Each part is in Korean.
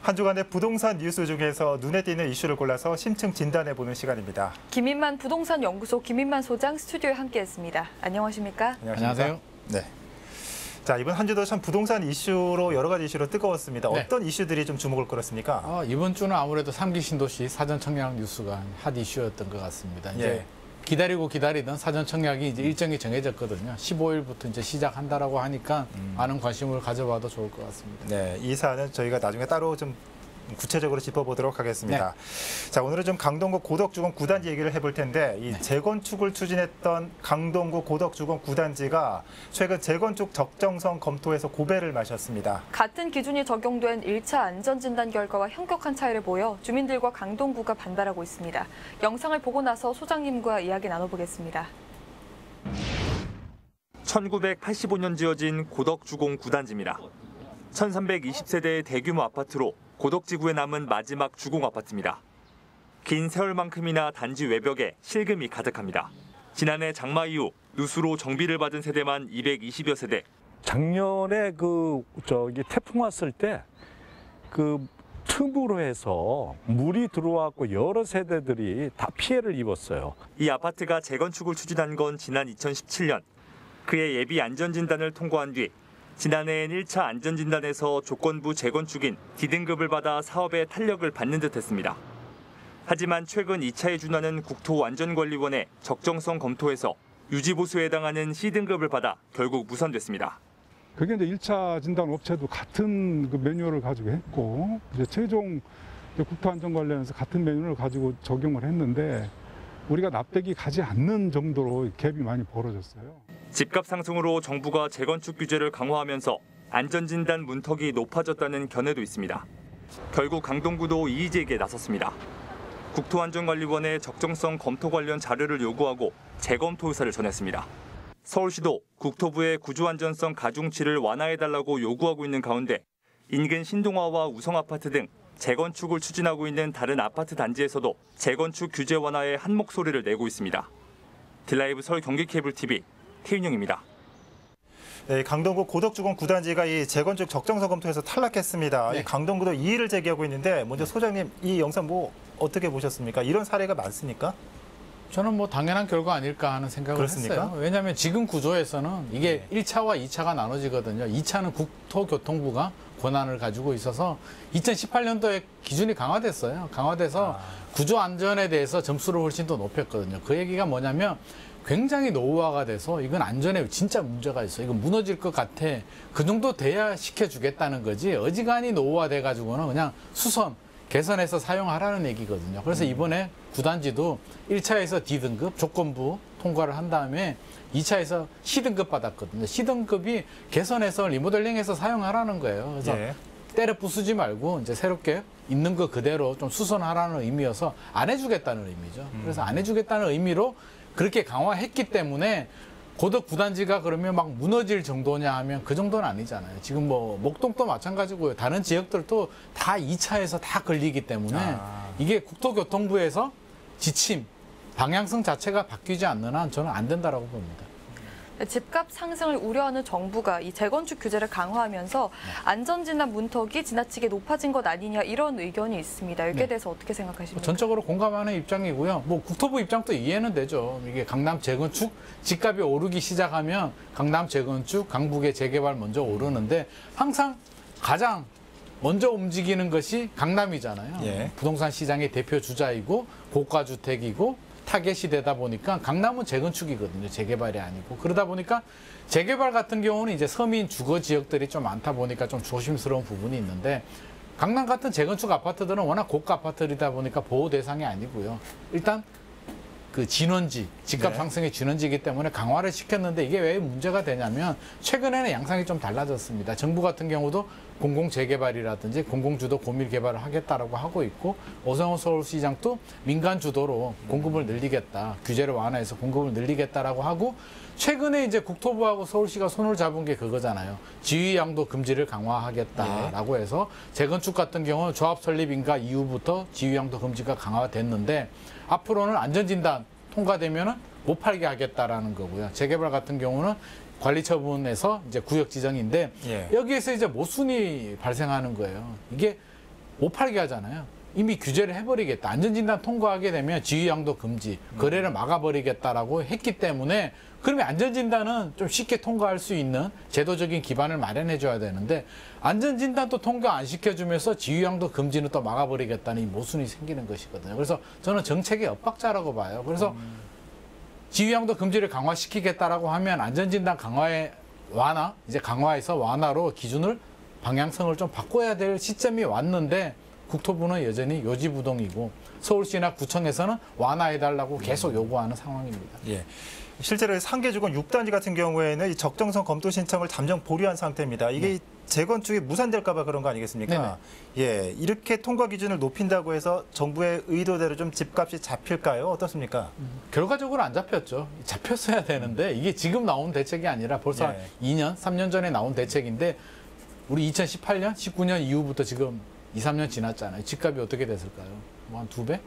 한 주간의 부동산 뉴스 중에서 눈에 띄는 이슈를 골라서 심층 진단해보는 시간입니다. 김인만 부동산 연구소 김인만 소장 스튜디오에 함께했습니다. 안녕하십니까? 안녕하세요. 네. 자, 이번 한 주도 참 부동산 이슈로 여러 가지 이슈로 뜨거웠습니다. 네. 어떤 이슈들이 좀 주목을 끌었습니까? 이번 주는 아무래도 3기 신도시 사전 청약 뉴스가 핫 이슈였던 것 같습니다. 이제 기다리던 사전 청약이 이제 일정이 정해졌거든요. 15일부터 이제 시작한다라고 하니까 많은 관심을 가져봐도 좋을 것 같습니다. 네, 이 사안은 저희가 나중에 따로 좀 구체적으로 짚어보도록 하겠습니다. 네. 자, 오늘은 좀 강동구 고덕주공 9단지 얘기를 해볼 텐데 이 재건축을 추진했던 강동구 고덕주공 9단지가 최근 재건축 적정성 검토에서 고배를 마셨습니다. 같은 기준이 적용된 1차 안전진단 결과와 현격한 차이를 보여 주민들과 강동구가 반발하고 있습니다. 영상을 보고 나서 소장님과 이야기 나눠보겠습니다. 1985년 지어진 고덕주공 9단지입니다. 1320세대의 대규모 아파트로 고덕지구에 남은 마지막 주공 아파트입니다. 긴 세월만큼이나 단지 외벽에 실금이 가득합니다. 지난해 장마 이후 누수로 정비를 받은 세대만 220여 세대. 작년에 태풍 왔을 때 틈으로 해서 물이 들어와서 여러 세대들이 다 피해를 입었어요. 이 아파트가 재건축을 추진한 건 지난 2017년. 그의 예비 안전진단을 통과한 뒤 지난해엔 1차 안전진단에서 조건부 재건축인 D등급을 받아 사업에 탄력을 받는 듯했습니다. 하지만 최근 2차에 준하는 국토안전관리원의 적정성 검토에서 유지보수에 해당하는 C등급을 받아 결국 무산됐습니다. 그게 이제 1차 진단 업체도 같은 그 매뉴얼을 가지고 했고 이제 최종 국토안전관리원에서 같은 매뉴얼을 가지고 적용을 했는데 우리가 납득이 가지 않는 정도로 갭이 많이 벌어졌어요. 집값 상승으로 정부가 재건축 규제를 강화하면서 안전진단 문턱이 높아졌다는 견해도 있습니다. 결국 강동구도 이의제기에 나섰습니다. 국토안전관리원에 적정성 검토 관련 자료를 요구하고 재검토 의사를 전했습니다. 서울시도 국토부에 구조안전성 가중치를 완화해달라고 요구하고 있는 가운데 인근 신동아와 우성아파트 등 재건축을 추진하고 있는 다른 아파트 단지에서도 재건축 규제 완화에 한 목소리를 내고 있습니다. 딜라이브 서울 경기케이블TV 태윤영입니다. 네, 강동구 고덕주공 9단지가 이 재건축 적정성 검토에서 탈락했습니다. 네. 이 강동구도 이의를 제기하고 있는데 먼저 소장님 이 영상 어떻게 보셨습니까? 이런 사례가 많습니까? 저는 당연한 결과 아닐까 하는 생각을 그렇습니까? 했어요. 왜냐하면 지금 구조에서는 이게 1차와 2차가 나눠지거든요. 2차는 국토교통부가 권한을 가지고 있어서 2018년도에 기준이 강화됐어요. 강화돼서 구조 안전에 대해서 점수를 훨씬 더 높였거든요. 그 얘기가 뭐냐면 굉장히 노후화가 돼서 이건 안전에 진짜 문제가 있어. 이건 무너질 것 같아. 그 정도 돼야 시켜주겠다는 거지. 어지간히 노후화돼 가지고는 그냥 수선, 개선해서 사용하라는 얘기거든요. 그래서 이번에 9단지도 1차에서 D등급 조건부 통과를 한 다음에 2차에서 C등급 받았거든요. C등급이 개선해서 리모델링해서 사용하라는 거예요. 그래서 때려 부수지 말고 이제 새롭게 있는 거 그대로 좀 수선하라는 의미여서 안 해주겠다는 의미죠. 그래서 안 해주겠다는 의미로 그렇게 강화했기 때문에 고덕 9단지가 그러면 막 무너질 정도냐 하면 그 정도는 아니잖아요. 지금 목동도 마찬가지고요. 다른 지역들도 다 2차에서 다 걸리기 때문에 이게 국토교통부에서 지침, 방향성 자체가 바뀌지 않는 한 저는 안 된다라고 봅니다. 집값 상승을 우려하는 정부가 이 재건축 규제를 강화하면서 안전진단 문턱이 지나치게 높아진 것 아니냐 이런 의견이 있습니다. 여기에 대해서 어떻게 생각하십니까? 전적으로 공감하는 입장이고요. 국토부 입장도 이해는 되죠. 이게 강남 재건축 집값이 오르기 시작하면 강남 재건축, 강북의 재개발 먼저 오르는데 항상 가장 먼저 움직이는 것이 강남이잖아요. 부동산 시장의 대표 주자이고 고가 주택이고 타겟이 되다 보니까 강남은 재건축이거든요. 재개발이 아니고. 그러다 보니까 재개발 같은 경우는 이제 서민 주거 지역들이 좀 많다 보니까 좀 조심스러운 부분이 있는데 강남 같은 재건축 아파트들은 워낙 고가 아파트이다 보니까 보호 대상이 아니고요. 일단 그 진원지, 집값 상승의 진원지이기 때문에 강화를 시켰는데 이게 왜 문제가 되냐면 최근에는 양상이 좀 달라졌습니다. 정부 같은 경우도 공공재개발이라든지 공공주도 고밀개발을 하겠다라고 하고 있고 오세훈 서울시장도 민간 주도로 공급을 늘리겠다. 규제를 완화해서 공급을 늘리겠다라고 하고 최근에 이제 국토부하고 서울시가 손을 잡은 게 그거잖아요. 지휘양도 금지를 강화하겠다라고 해서 재건축 같은 경우는 조합 설립 인가 이후부터 지휘양도 금지가 강화됐는데 앞으로는 안전진단 통과되면은 못 팔게 하겠다라는 거고요. 재개발 같은 경우는 관리처분에서 이제 구역 지정인데 여기에서 이제 모순이 발생하는 거예요. 이게 못 팔게 하잖아요. 이미 규제를 해버리겠다. 안전진단 통과하게 되면 지휘양도 금지, 거래를 막아버리겠다라고 했기 때문에 그러면 안전진단은 좀 쉽게 통과할 수 있는 제도적인 기반을 마련해줘야 되는데 안전진단도 통과 안 시켜주면서 지휘양도 금지는 또 막아버리겠다는 이 모순이 생기는 것이거든요. 그래서 저는 정책의 엇박자라고 봐요. 그래서 지휘양도 금지를 강화시키겠다라고 하면 안전진단 강화의 완화, 이제 강화해서 완화로 기준을 방향성을 좀 바꿔야 될 시점이 왔는데 국토부는 여전히 요지부동이고 서울시나 구청에서는 완화해달라고 계속 요구하는 상황입니다. 예. 실제로 상계주건 6단지 같은 경우에는 이 적정성 검토 신청을 잠정 보류한 상태입니다. 이게 네. 재건축이 무산될까 봐 그런 거 아니겠습니까? 예, 이렇게 통과 기준을 높인다고 해서 정부의 의도대로 좀 집값이 잡힐까요? 어떻습니까? 결과적으로 안 잡혔죠. 잡혔어야 되는데 이게 지금 나온 대책이 아니라 벌써 한 2년, 3년 전에 나온 대책인데 우리 2018년, 19년 이후부터 지금 2, 3년 지났잖아요. 집값이 어떻게 됐을까요? 뭐 한 2배?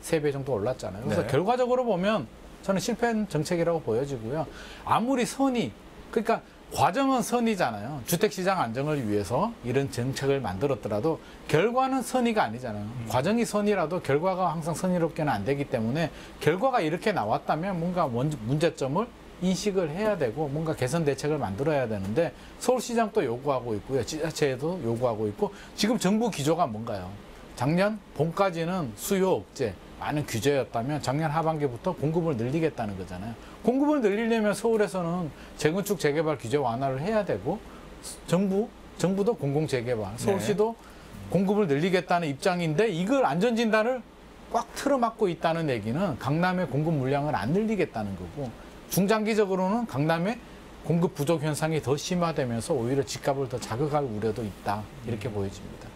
3배 정도 올랐잖아요. 그래서 네. 결과적으로 보면 저는 실패한 정책이라고 보여지고요. 아무리 선의, 그러니까 과정은 선의잖아요. 주택시장 안정을 위해서 이런 정책을 만들었더라도 결과는 선의가 아니잖아요. 과정이 선의라도 결과가 항상 선의롭게는 안 되기 때문에 결과가 이렇게 나왔다면 뭔가 문제점을 인식을 해야 되고 뭔가 개선 대책을 만들어야 되는데 서울시장도 요구하고 있고요. 지자체에도 요구하고 있고 지금 정부 기조가 뭔가요? 작년 봄까지는 수요 억제, 많은 규제였다면 작년 하반기부터 공급을 늘리겠다는 거잖아요. 공급을 늘리려면 서울에서는 재건축 재개발 규제 완화를 해야 되고 정부도 공공재개발, 서울시도 공급을 늘리겠다는 입장인데 이걸 안전진단을 꽉 틀어막고 있다는 얘기는 강남의 공급 물량을 안 늘리겠다는 거고 중장기적으로는 강남의 공급 부족 현상이 더 심화되면서 오히려 집값을 더 자극할 우려도 있다. 이렇게 보여집니다.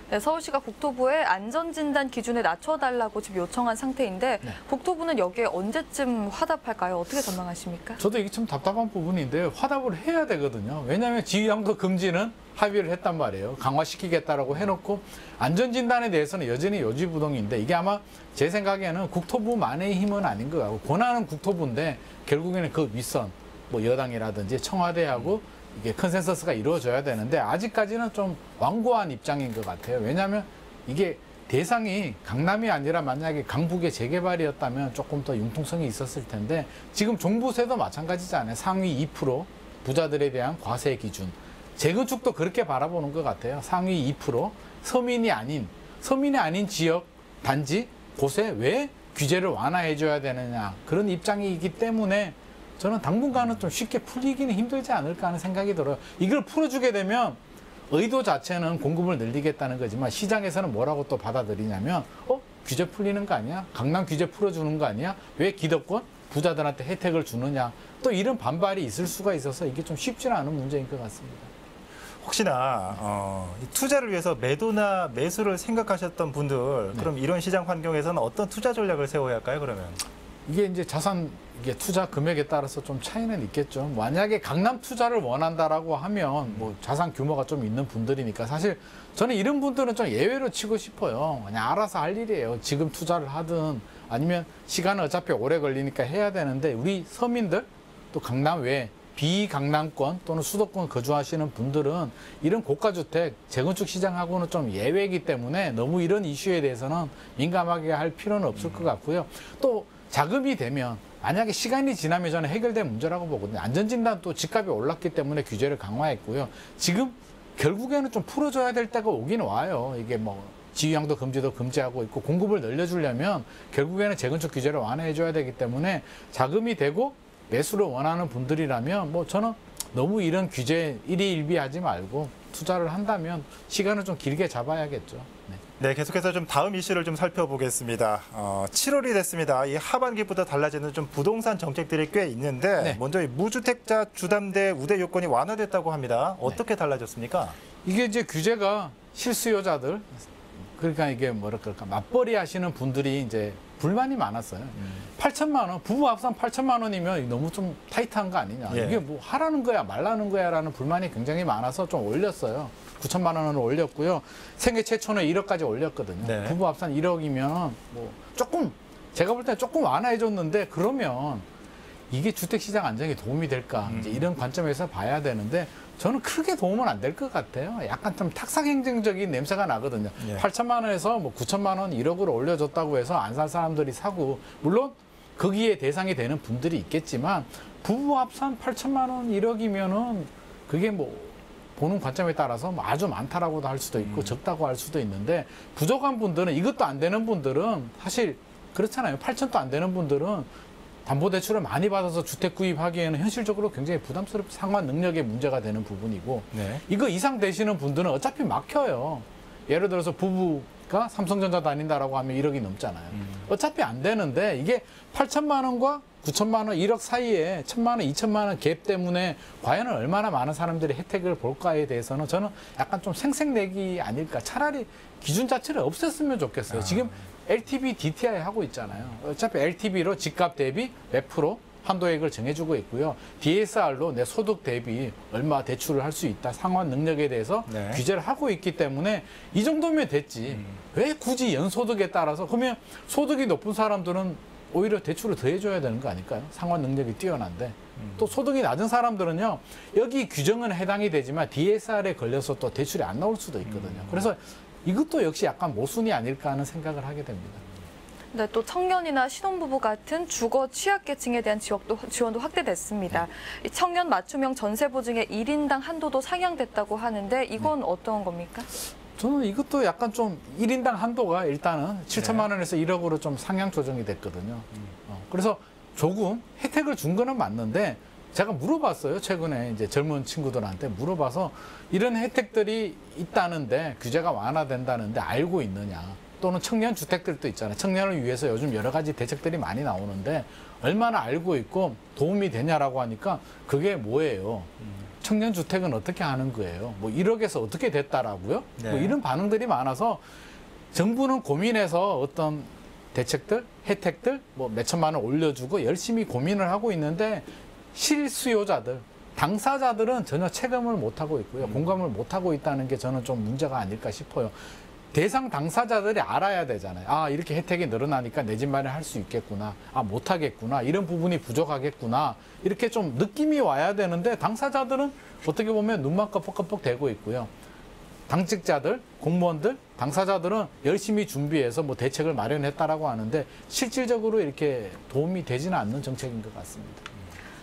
네, 서울시가 국토부에 안전진단 기준을 낮춰달라고 지금 요청한 상태인데 국토부는 여기에 언제쯤 화답할까요? 어떻게 전망하십니까? 저도 이게 좀 답답한 부분인데 화답을 해야 되거든요. 왜냐하면 지휘양도 금지는 합의를 했단 말이에요. 강화시키겠다라고 해놓고 안전진단에 대해서는 여전히 요지부동인데 이게 아마 제 생각에는 국토부만의 힘은 아닌 것 같고 권한은 국토부인데 결국에는 그 윗선 뭐 여당이라든지 청와대하고 이게 컨센서스가 이루어져야 되는데 아직까지는 좀 완고한 입장인 것 같아요. 왜냐하면 이게 대상이 강남이 아니라 만약에 강북의 재개발이었다면 조금 더 융통성이 있었을 텐데 지금 종부세도 마찬가지잖아요. 상위 2% 부자들에 대한 과세 기준. 재건축도 그렇게 바라보는 것 같아요. 상위 2% 서민이 아닌 지역 단지 곳에 왜 규제를 완화해줘야 되느냐 그런 입장이기 때문에 저는 당분간은 좀 쉽게 풀리기는 힘들지 않을까 하는 생각이 들어요. 이걸 풀어주게 되면 의도 자체는 공급을 늘리겠다는 거지만 시장에서는 뭐라고 또 받아들이냐면 규제 풀리는 거 아니야? 강남 규제 풀어주는 거 아니야? 왜 기득권 부자들한테 혜택을 주느냐? 또 이런 반발이 있을 수가 있어서 이게 좀 쉽지는 않은 문제인 것 같습니다. 혹시나 투자를 위해서 매도나 매수를 생각하셨던 분들 그럼 이런 시장 환경에서는 어떤 투자 전략을 세워야 할까요? 그러면 이게 이제 자산 이게 투자 금액에 따라서 좀 차이는 있겠죠. 만약에 강남 투자를 원한다라고 하면 뭐 자산 규모가 좀 있는 분들이니까 사실 저는 이런 분들은 좀 예외로 치고 싶어요. 그냥 알아서 할 일이에요. 지금 투자를 하든 아니면 시간은 어차피 오래 걸리니까 해야 되는데 우리 서민들 또 강남 외 비강남권 또는 수도권 거주하시는 분들은 이런 고가주택 재건축 시장하고는 좀 예외이기 때문에 너무 이런 이슈에 대해서는 민감하게 할 필요는 없을 것 같고요. 또 자금이 되면 만약에 시간이 지나면 저는 해결된 문제라고 보거든요. 안전진단 또 집값이 올랐기 때문에 규제를 강화했고요. 지금 결국에는 좀 풀어줘야 될 때가 오긴 와요. 이게 뭐 지휘양도 금지도 금지하고 있고 공급을 늘려주려면 결국에는 재건축 규제를 완화해줘야 되기 때문에 자금이 되고 매수를 원하는 분들이라면 뭐 저는 너무 이런 규제 일희일비하지 말고 투자를 한다면 시간을 좀 길게 잡아야겠죠. 네, 계속해서 좀 다음 이슈를 좀 살펴보겠습니다. 7월이 됐습니다. 이 하반기부터 달라지는 좀 부동산 정책들이 꽤 있는데 먼저 이 무주택자 주담대 우대 요건이 완화됐다고 합니다. 어떻게 달라졌습니까? 이게 이제 규제가 실수요자들 그러니까 이게 뭐랄까 맞벌이 하시는 분들이 이제 불만이 많았어요. 8천만 원, 부부 합산 8천만 원이면 너무 좀 타이트한 거 아니냐. 이게 뭐 하라는 거야 말라는 거야라는 불만이 굉장히 많아서 좀 올렸어요. 9천만 원을 올렸고요. 생애 최초는 1억까지 올렸거든요. 부부 합산 1억이면 뭐 조금 제가 볼 때 조금 완화해줬는데 그러면 이게 주택시장 안정에 도움이 될까 이제 이런 관점에서 봐야 되는데 저는 크게 도움은 안 될 것 같아요. 약간 좀 탁상행정적인 냄새가 나거든요. 예. 8천만 원에서 뭐 9천만 원 1억으로 올려줬다고 해서 안 살 사람들이 사고 물론 거기에 대상이 되는 분들이 있겠지만 부부 합산 8천만 원 1억이면은 그게 뭐 보는 관점에 따라서 뭐 아주 많다라고도 할 수도 있고 적다고 할 수도 있는데 부족한 분들은 이것도 안 되는 분들은 사실 그렇잖아요. 8천도 안 되는 분들은 담보대출을 많이 받아서 주택 구입하기에는 현실적으로 굉장히 부담스럽고 상환 능력의 문제가 되는 부분이고 네. 이거 이상 되시는 분들은 어차피 막혀요. 예를 들어서 부부가 삼성전자 다닌다라고 하면 1억이 넘잖아요. 어차피 안 되는데 이게 8천만 원과 9천만 원, 1억 사이에 1천만 원, 2천만 원 갭 때문에 과연 얼마나 많은 사람들이 혜택을 볼까에 대해서는 저는 약간 좀 생색내기 아닐까. 차라리 기준 자체를 없앴으면 좋겠어요. 지금 LTV, DTI 하고 있잖아요. 어차피 LTV로 집값 대비 몇 프로 한도액을 정해주고 있고요. DSR로 내 소득 대비 얼마 대출을 할 수 있다. 상환 능력에 대해서 네. 규제를 하고 있기 때문에 이 정도면 됐지. 왜 굳이 연소득에 따라서 그러면 소득이 높은 사람들은 오히려 대출을 더 해줘야 되는 거 아닐까요? 상환 능력이 뛰어난데. 또 소득이 낮은 사람들은요. 여기 규정은 해당이 되지만 DSR에 걸려서 또 대출이 안 나올 수도 있거든요. 그래서 이것도 역시 약간 모순이 아닐까 하는 생각을 하게 됩니다. 네, 또 청년이나 신혼부부 같은 주거 취약계층에 대한 지원도 확대됐습니다. 이 청년 맞춤형 전세 보증의 1인당 한도도 상향됐다고 하는데 이건 어떤 겁니까? 저는 이것도 약간 좀 1인당 한도가 일단은 7천만 원에서 1억으로 좀 상향 조정이 됐거든요. 그래서 조금 혜택을 준 거는 맞는데 제가 물어봤어요. 최근에 이제 젊은 친구들한테 물어봐서 이런 혜택들이 있다는데 규제가 완화된다는데 알고 있느냐. 또는 청년 주택들도 있잖아요. 청년을 위해서 요즘 여러 가지 대책들이 많이 나오는데 얼마나 알고 있고 도움이 되냐라고 하니까 그게 뭐예요? 청년 주택은 어떻게 하는 거예요? 뭐 1억에서 어떻게 됐다라고요? 네. 뭐 이런 반응들이 많아서 정부는 고민해서 어떤 대책들, 혜택들 뭐 몇천만 원 올려주고 열심히 고민을 하고 있는데 실수요자들, 당사자들은 전혀 체감을 못하고 있고요. 공감을 못하고 있다는 게 저는 좀 문제가 아닐까 싶어요. 대상 당사자들이 알아야 되잖아요. 아, 이렇게 혜택이 늘어나니까 내 집 마련할 수 있겠구나. 아, 못하겠구나. 이런 부분이 부족하겠구나. 이렇게 좀 느낌이 와야 되는데 당사자들은 어떻게 보면 눈만 껌뻑껌뻑 대고 있고요. 당직자들, 공무원들, 당사자들은 열심히 준비해서 뭐 대책을 마련했다라고 하는데 실질적으로 이렇게 도움이 되지는 않는 정책인 것 같습니다.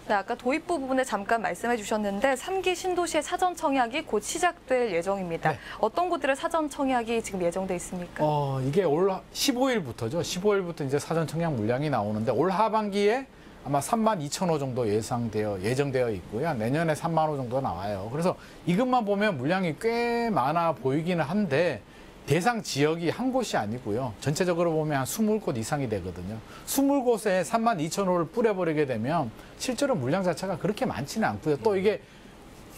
네, 아까 도입부 부분에 잠깐 말씀해 주셨는데 3기 신도시의 사전 청약이 곧 시작될 예정입니다. 네. 어떤 곳들의 사전 청약이 지금 예정돼 있습니까? 이게 올 15일부터죠. 15일부터 이제 사전 청약 물량이 나오는데 올 하반기에 아마 32,000호 정도 예정되어 있고요. 내년에 3만 호 정도 나와요. 그래서 이것만 보면 물량이 꽤 많아 보이기는 한데 대상 지역이 한 곳이 아니고요. 전체적으로 보면 한 20곳 이상이 되거든요. 20곳에 32,000호를 뿌려버리게 되면 실제로 물량 자체가 그렇게 많지는 않고요. 또 이게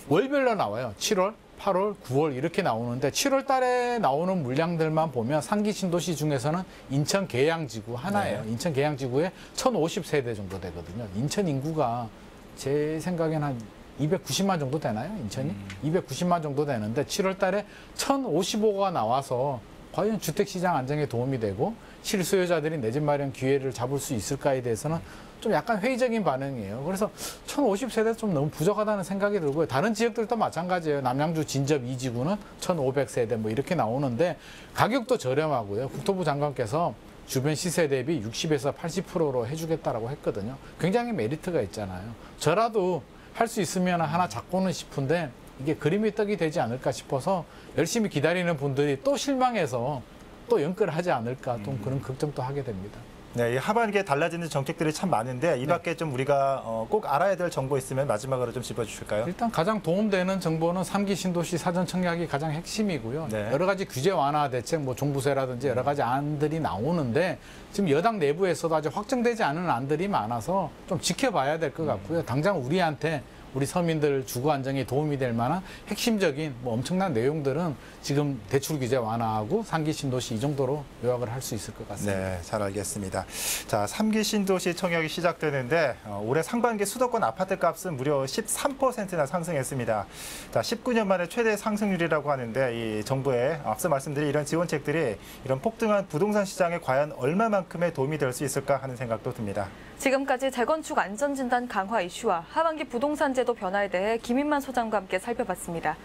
월별로 나와요. 7월, 8월, 9월 이렇게 나오는데 7월 달에 나오는 물량들만 보면 3기 신도시 중에서는 인천 계양지구 하나예요. 네. 인천 계양지구에 1,050세대 정도 되거든요. 인천 인구가 제 생각엔 한 290만 정도 되나요? 인천이? 290만 정도 되는데 7월 달에 1,055가 나와서 과연 주택시장 안정에 도움이 되고 실수요자들이 내 집 마련 기회를 잡을 수 있을까에 대해서는 좀 약간 회의적인 반응이에요. 그래서 1,050세대 좀 너무 부족하다는 생각이 들고요. 다른 지역들도 마찬가지예요. 남양주 진접 2지구는 1,500세대 뭐 이렇게 나오는데 가격도 저렴하고요. 국토부 장관께서 주변 시세 대비 60에서 80%로 해주겠다라고 했거든요. 굉장히 메리트가 있잖아요. 저라도 할 수 있으면 하나 잡고는 싶은데 이게 그림이 떡이 되지 않을까 싶어서 열심히 기다리는 분들이 또 실망해서 또 연끌을 하지 않을까 좀 그런 걱정도 하게 됩니다. 네, 이 하반기에 달라지는 정책들이 참 많은데 이 밖에 좀 우리가 꼭 알아야 될 정보 있으면 마지막으로 좀 짚어주실까요? 일단 가장 도움되는 정보는 3기 신도시 사전 청약이 가장 핵심이고요. 네. 여러 가지 규제 완화 대책, 뭐 종부세라든지 여러 가지 안들이 나오는데 지금 여당 내부에서도 아직 확정되지 않은 안들이 많아서 좀 지켜봐야 될 것 같고요. 당장 우리한테 우리 서민들 주거 안정에 도움이 될 만한 핵심적인 뭐 엄청난 내용들은 지금 대출 규제 완화하고 3기 신도시 이 정도로 요약을 할 수 있을 것 같습니다. 네, 잘 알겠습니다. 자, 3기 신도시 청약이 시작되는데 올해 상반기 수도권 아파트 값은 무려 13%나 상승했습니다. 자, 19년 만에 최대 상승률이라고 하는데 이 정부의 앞서 말씀드린 이런 지원책들이 이런 폭등한 부동산 시장에 과연 얼마만큼의 도움이 될 수 있을까 하는 생각도 듭니다. 지금까지 재건축 안전진단 강화 이슈와 하반기 부동산 제도 변화에 대해 김인만 소장과 함께 살펴봤습니다.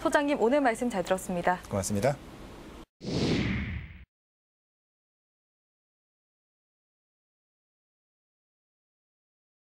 소장님, 오늘 말씀 잘 들었습니다. 고맙습니다.